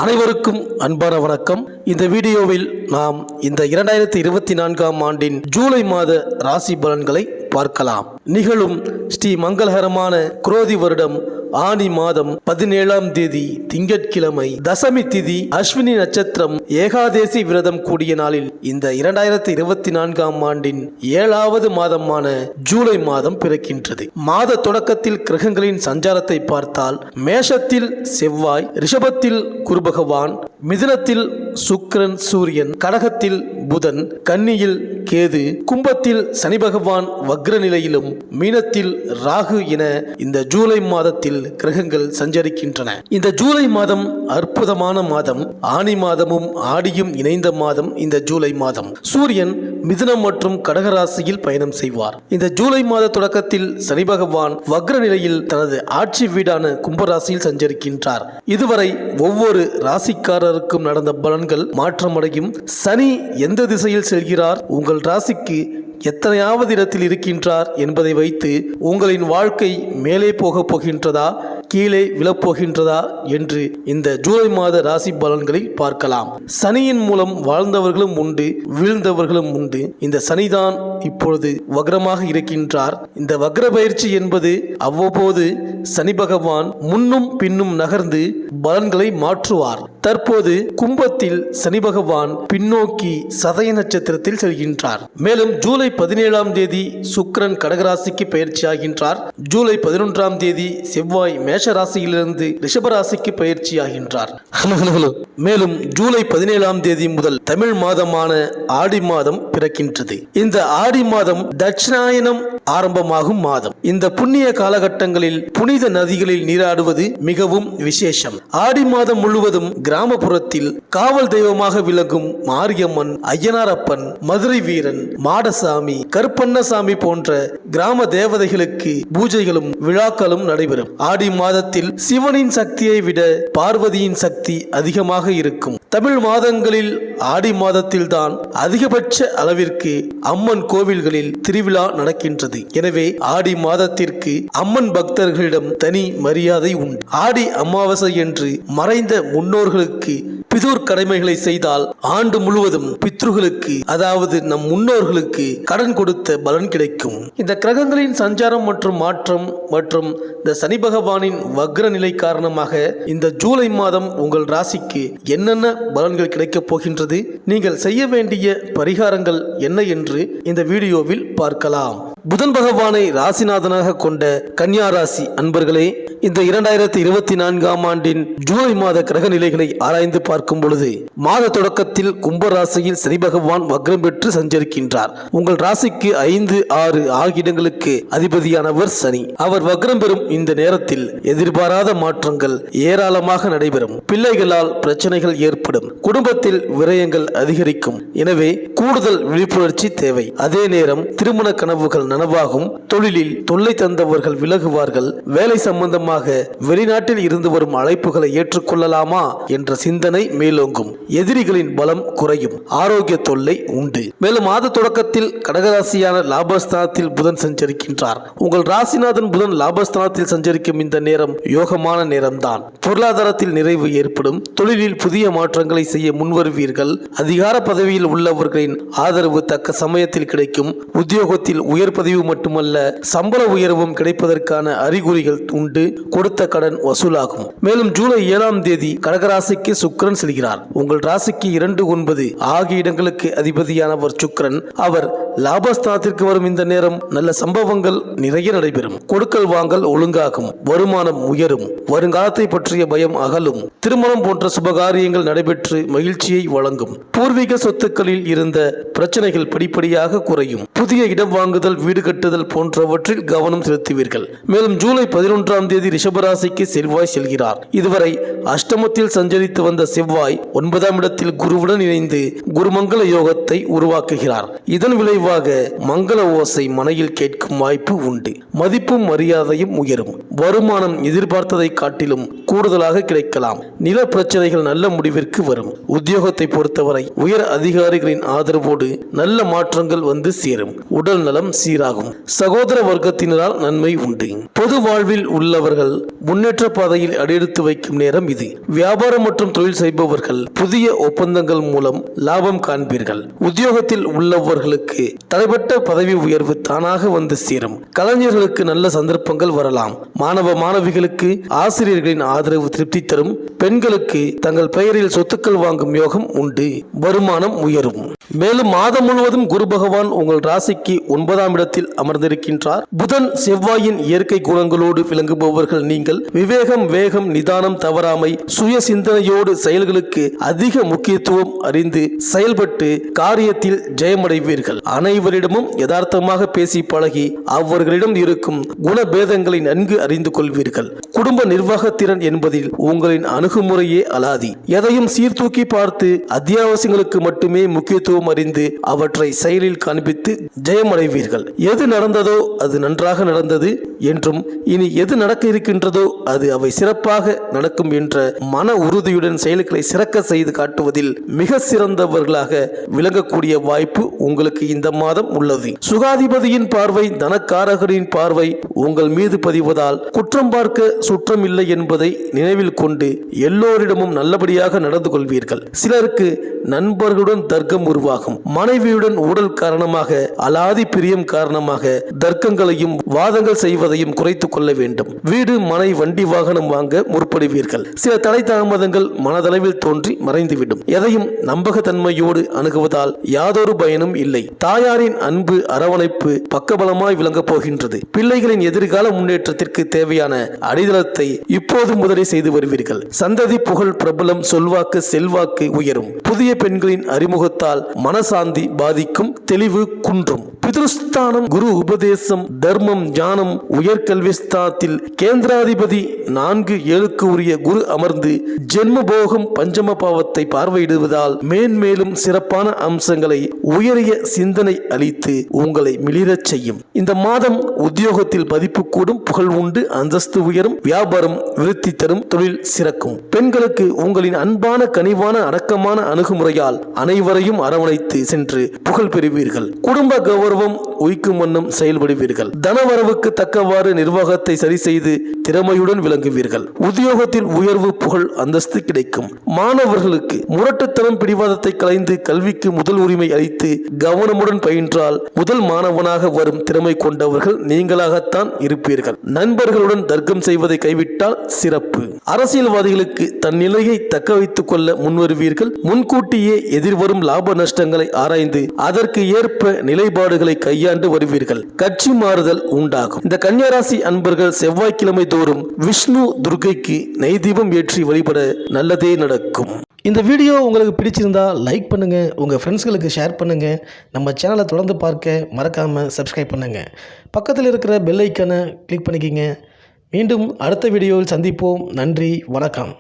அனைவருக்கும் அன்பான வணக்கம். இந்த வீடியோவில் நாம் இந்த 2024ஆம் ஆண்டின் ஜூலை மாத ராசி பலன்களை பார்க்கலாம். நிகழும் ஸ்ரீ மங்களகரமான குரோதி வருடம் ஆனி மாதம் 17ஆம் தேதி திங்கட்கிழமை தசமி திதி அஸ்வினி நட்சத்திரம் ஏகாதேசி விரதம் கூடிய நாளில் இந்த 2024ஆம் ஆண்டின் 7வது மாதமான ஜூலை மாதம் பிறக்கின்றது. மாத தொடக்கத்தில் கிரகங்களின் சஞ்சாரத்தை பார்த்தால் மேஷத்தில் செவ்வாய், ரிஷபத்தில் குரு பகவான், மிதுனத்தில் சுக்கிரன் சூரியன், கடகத்தில் புதன், கன்னியில் கேது, கும்பத்தில் சனி பகவான் வக்ர நிலையிலும், மீனத்தில் ராகு என இந்த ஜூலை மாதத்தில் கிரகங்கள் சஞ்சரிக்கின்றன. இந்த ஜூலை மாதம் அற்புதமான மாதம். ஆனி மாதமும் ஆடியும் இணைந்த மாதம் இந்த ஜூலை மாதம். சூரியன் மிதுனம் மற்றும் கடகராசியில் பயணம் செய்வார். இந்த ஜூலை மாத தொடக்கத்தில் சனி பகவான் வக்ர நிலையில் தனது ஆட்சி வீடான கும்பராசியில் சஞ்சரிக்கின்றார். இதுவரை ஒவ்வொரு ராசிக்காரருக்கும் நடந்த பலன்கள் மாற்றமடையும். சனி எந்த திசையில் செல்கிறார், உங்கள் ராசிக்கு எத்தனையாவது இடத்தில் இருக்கின்றார் என்பதை வைத்து உங்களின் வாழ்க்கை மேலே போகப் போகின்றதா, கீழே விழப்போகின்றதா என்று இந்த ஜூலை மாத ராசி பலன்களை பார்க்கலாம். சனியின் மூலம் வாழ்ந்தவர்களும் உண்டு, வீழ்ந்தவர்களும் உண்டு. இந்த சனிதான் இப்பொழுது வக்ரமாக இருக்கின்றார். இந்த வக்ர பயிற்சி என்பது அவ்வப்போது சனி பகவான் முன்னும் பின்னும் நகர்ந்து பலன்களை மாற்றுவார். தற்போது கும்பத்தில் சனி பகவான் பின்னோக்கி சதய நட்சத்திரத்தில் செல்கின்றார். மேலும் ஜூலை 17ஆம் தேதி சுக்கிரன் கடகராசிக்கு பயிற்சி ஆகின்றார். ஜூலை 11ஆம் தேதி செவ்வாய் மேஷ ராசியிலிருந்து ரிஷப ராசிக்கு பயிற்சி ஆகின்றார். மேலும் ஜூலை 17ஆம் தேதி முதல் தமிழ் மாதமான ஆடி மாதம் பிறக்கின்றது. இந்த ஆடி மாதம் தட்சிணாயனம் ஆரம்பமாகும் மாதம். இந்த புண்ணிய காலகட்டங்களில் புனித நதிகளில் நீராடுவது மிகவும் விசேஷம். ஆடி மாதம் முழுவதும் கிராமப்புறத்தில் காவல் தெய்வமாக விளங்கும் மாரியம்மன், ஐயனாரப்பன், மதுரை வீரன், மாடசாமி, கருப்பண்ணசாமி போன்ற கிராம தேவதைகளுக்கு பூஜைகளும் விழாக்களும் நடைபெறும். ஆடி மாதத்தில் சிவனின் சக்தியை விட பார்வதியின் சக்தி அதிகமாக இருக்கும். தமிழ் மாதங்களில் ஆடி மாதத்தில் தான் அதிகபட்ச அளவிற்கு அம்மன் கோவில்களில் திருவிழா நடக்கின்றது. எனவே ஆடி மாதத்திற்கு அம்மன் பக்தர்களிடம் தனி மரியாதை உண்டு. ஆடி அமாவாசை என்று மறைந்த முன்னோர்களுக்கு பிதுர் கடமைகளை செய்தால் ஆண்டு முழுவதும் பித்ருகளுக்கு, அதாவது நம் முன்னோர்களுக்கு கடன் கொடுத்த பலன் கிடைக்கும். இந்த கிரகங்களின் சஞ்சாரம் மற்றும் மாற்றம் மற்றும் இந்த சனி பகவானின் வக்ர நிலை காரணமாக இந்த ஜூலை மாதம் உங்கள் ராசிக்கு என்னென்ன பலன்கள் கிடைக்கப் போகின்றது, நீங்கள் செய்ய வேண்டிய பரிகாரங்கள் என்ன என்று இந்த வீடியோவில் பார்க்கலாம். புதன் பகவானை ராசிநாதனாக கொண்ட கன்னியா ராசி அன்பர்களே, இந்த 2024ஆம் ஆண்டின் ஜூலை மாத கிரக நிலைகளை ஆராய்ந்து பார்க்கும் பொழுது மாத தொடக்கத்தில் கும்பராசியில் சனி பகவான் வக்ரம் பெற்று சஞ்சரிக்கின்றார். உங்கள் ராசிக்கு 5, 6 ஆகிய இடங்களுக்கு அதிபதியானவர் சனி. அவர் வக்ரம் பெறும் இந்த நேரத்தில் எதிர்பாராத மாற்றங்கள் ஏராளமாக நடைபெறும். பிள்ளைகளால் பிரச்சனைகள் ஏற்படும். குடும்பத்தில் விரயங்கள் அதிகரிக்கும். எனவே கூடுதல் விழிப்புணர்ச்சி தேவை. அதே நேரம் திருமண கனவுகள் நனவாகும். தொழிலில் தொல்லை தந்தவர்கள் விலகுவார்கள். வேலை சம்பந்தமாக வெளிநாட்டில் இருந்து வரும் அழைப்புகளை ஏற்றுக்கொள்ளலாமா என்ற சிந்தனை மேலோங்கும். எதிரிகளின் பலம் குறையும். ஆரோக்கிய தொல்லை உண்டு. மேலும் மாத தொடக்கத்தில் கடகராசியான லாபஸ்தானத்தில் புதன் சஞ்சரிக்கின்றார். உங்கள் ராசிநாதன் புதன் லாபஸ்தானத்தில் சஞ்சரிக்கும் இந்த நேரம் யோகமான நேரம்தான். பொருளாதாரத்தில் நிறைவு ஏற்படும். தொழிலில் புதிய மாற்றங்களை செய்ய முன்வருவீர்கள். அதிகார பதவியில் உள்ளவர்களின் ஆதரவு தக்க சமயத்தில் கிடைக்கும். உத்தியோகத்தில் உயர் பதவி மட்டுமல்ல, சம்பள உயர்வும் கிடைப்பதற்கான அறிகுறிகள் உண்டு. கொடுத்த கடன் வசூலாகும். மேலும் ஜூலை 7ஆம் தேதி கடகராசிக்கு சுக்கிரன் செல்கிறார். உங்கள் ராசிக்கு 2, 9 ஆகிய இடங்களுக்கு அதிபதியானவர் சுக்கிரன். அவர் லாபஸ்தானத்திற்கு வரும் இந்த நேரம் நல்ல சம்பவங்கள் நிறைய நடைபெறும். கொடுக்கல் வாங்கல் ஒழுங்காகும். வருமானம் உயரும். வருங்காலத்தை பற்றிய பயம் அகலும். திருமணம் போன்ற சுபகாரியங்கள் நடைபெற்று மகிழ்ச்சியை வழங்கும். பூர்வீக சொத்துக்களில் இருந்த பிரச்சனைகள் படிப்படியாக குறையும். புதிய இடம் வாங்குதல், வீடு கட்டுதல் போன்றவற்றில் கவனம் செலுத்துவீர்கள். மேலும் ஜூலை 11ஆம் தேதி ரிஷபராசிக்கு செவ்வாய் செல்கிறார். இதுவரை அஷ்டமத்தில் சஞ்சரித்து வந்த செவ்வாய் 9ஆம் இடத்தில் குருவுடன் இணைந்து குருமங்கள யோகத்தை உருவாக்குகிறார். இதன் விளைவாக மங்கள ஓசை மனையில் கேட்கும் வாய்ப்பு உண்டு. மதிப்பும் மரியாதையும் உயரும். வருமானம் எதிர்பார்த்ததை காட்டிலும் கூடுதலாக கிடைக்கலாம். நில பிரச்சனைகள் நல்ல முடிவிற்கு வரும். உத்தியோகத்தை பொறுத்தவரை உயர் அதிகாரிகளின் ஆதரவோடு நல்ல மாற்றங்கள் வந்து சேரும். உடல் நலம் சீராகும். சீராகும். சகோதர வர்க்கத்தினரால் நன்மை உண்டு. பொது வாழ்வில் உள்ளவர்கள் முன்னேற்ற பாதையில் அடியெடுத்து வைக்கும் நேரம் இது. வியாபாரம் மற்றும் தொழில் செய்பவர்கள் புதிய ஒப்பந்தங்கள் மூலம் லாபம் காண்பீர்கள். உத்தியோகத்தில் உள்ளவர்களுக்கு தடைப்பட்ட பதவி உயர்வு தானாக வந்து சேரும். கலைஞர்களுக்கு நல்ல சந்தர்ப்பங்கள் வரலாம். மாணவ மாணவிகளுக்கு ஆசிரியர்களின் ஆதரவு திருப்தி தரும். பெண்களுக்கு தங்கள் பெயரில் சொத்துக்கள் வாங்கும் யோகம் உண்டு. வருமானம் உயரும். மேலும் மாதம் முழுவதும் குரு பகவான் உங்கள் ராசிக்கு 9ஆம் இடத்தில் அமர்ந்திருக்கின்றார். புதன் செவ்வாயின் இயற்கை குணங்களோடு விளங்குபவர்கள் நீங்கள். விவேகம், வேகம், நிதானம், தவறாமை, சுய சிந்தனையோடு செயல்களுக்கு அதிக முக்கியத்துவம் அறிந்து செயல்பட்டு காரியத்தில் ஜெயமடைவீர்கள். அனைவரிடமும் யதார்த்தமாக பேசி பழகி அவர்களிடம் இருக்கும் குணபேதங்களை நன்கு அறிந்து கொள்வீர்கள். குடும்ப நிர்வாகத்திறன் என்பதில் உங்களின் அணுகுமுறையே அலாதி. எதையும் சீர்தூக்கி பார்த்து அத்தியாவசியங்களுக்கு மட்டுமே முக்கியத்துவம் அறிந்து அவற்றை செயலில் காண்பித்து ஜெயமடைவீர்கள். எது நடந்ததோ அது நன்றாக நடந்தது என்றும் இனி எது நடக்க இருக்கின்றதோ அது அவை சிறப்பாக நடக்கும் என்ற மன உறுதியுடன் செயல்களை சிறக்க செய்து காட்டுவதில் மிக சிறந்தவர்களாக விளங்கக்கூடிய வாய்ப்பு உங்களுக்கு இந்த மாதம் உள்ளது. சுகாதிபதியின் பார்வை, தனக்காரகரின் பார்வை உங்கள் மீது பதிவதால் குற்றம் பார்க்க சுற்றம் இல்லை என்பதை நினைவில் கொண்டு எல்லோரிடமும் நல்லபடியாக நடந்து கொள்வீர்கள். சிலருக்கு நண்பர்களுடன் தர்க்கம் உருவாகும். மனைவியுடன் ஊடல் காரணமாக, அலாதி பிரியம் காரணமாக தர்க்கங்களையும் வாதங்கள் செய்வதையும் குறைத்துக் கொள்ள வேண்டும். வீடு, மனை, வண்டி, வாகனம் வாங்க முற்படுவீர்கள். சில தடை தாமதங்கள் மனதளவில் தோன்றி மறைந்துவிடும். எதையும் நம்பகத்தன்மையோடு அணுகுவதால் யாதொரு பயனும் இல்லை. தாயாரின் அன்பு, அரவணைப்பு பக்கபலமாய் விளங்கப் போகின்றது. பிள்ளைகளின் எதிர்கால முன்னேற்றத்திற்கு தேவையான அடித்தளத்தை இப்போது முதலில் செய்து வருவீர்கள். சந்ததி, புகழ், பிரபலம், சொல்வாக்கு, செல்வாக்கு உயரும். புதிய பெண்களின் அறிமுகத்தால் மனசாந்தி பாதிக்கும். தெளிவு குன்றும். பிதுஸ்தானம், குரு உபதேசம், தர்மம், ஞானம், உயர்கல்விஸ்தானத்தில் கேந்திராதிபதி 4-7க்கு உரிய குரு அமர்ந்து ஜென்மபோகம் பஞ்சம பாவத்தை பார்வையிடுவதால் மேன்மேலும் சிறப்பான அம்சங்களை உயரிய சிந்தனை அளித்து உங்களை மிளிரச் செய்யும். இந்த மாதம் உத்தியோகத்தில் மதிப்பு கூடும். புகழ் உண்டு. அந்தஸ்து உயரும். வியாபாரம் விருத்தி தரும். தொழில் சிறக்கும். பெண்களுக்கு உங்களின் அன்பான, கனிவான, அடக்கமான அணுகுமுறையால் அனைவரையும் அரவணைத்து சென்று புகழ் பெறுவீர்கள். குடும்ப கௌரவம் உயிக்கும் வண்ணம் செயல்படுவீர்கள். தனவரவுக்கு தக்கவாறு நிர்வாகத்தை சரி செய்து திறமையுடன் விளங்குவீர்கள். உத்தியோகத்தில் உயர்வு, புகழ், அந்தஸ்து கிடைக்கும். மாணவர்களுக்கு முரட்டுத்தனம், பிடிவாதத்தை களைந்து கல்விக்கு முதல் உரிமை அளித்து கவனமுடன் பயின்றால் முதல் மாணவனாக வரும் திறமை கொண்டவர்கள் நீங்களாகத்தான் இருப்பீர்கள். நண்பர்களுடன் தர்க்கம் செய்வதை கைவிட்டால் சிறப்பு. அரசியல்வாதிகளுக்கு தன் நிலையை தக்க வைத்துக் கொள்ள முன்வருவீர்கள். முன்கூட்டியே எதிர்வரும் லாப நஷ்டங்களை ஆராய்ந்து அதற்கு ஏற்ப நிலைப்பாடுகளை கையாண்டு வருவீர்கள். கட்சி மாறுதல் உண்டாகும். இந்த கன்னியாராசி அன்பர்கள் செவ்வாய்க்கிழமை தோறும் விஷ்ணு துர்க்கைக்கு நெய் தீபம் ஏற்றி வழிபட நல்லதே நடக்கும். இந்த வீடியோ உங்களுக்கு பிடிச்சிருந்தா லைக் பண்ணுங்க, உங்க ஃப்ரெண்ட்ஸ்களுக்கு ஷேர் பண்ணுங்க. நம்ம சேனலை தொடர்ந்து பார்க்க மறக்காம சப்ஸ்கிரைப் பண்ணுங்க. பக்கத்தில் இருக்கிற பெல் ஐக்கானை கிளிக் பண்ணிக்கிங்க. மீண்டும் அடுத்த வீடியோவில் சந்திப்போம். நன்றி, வணக்கம்.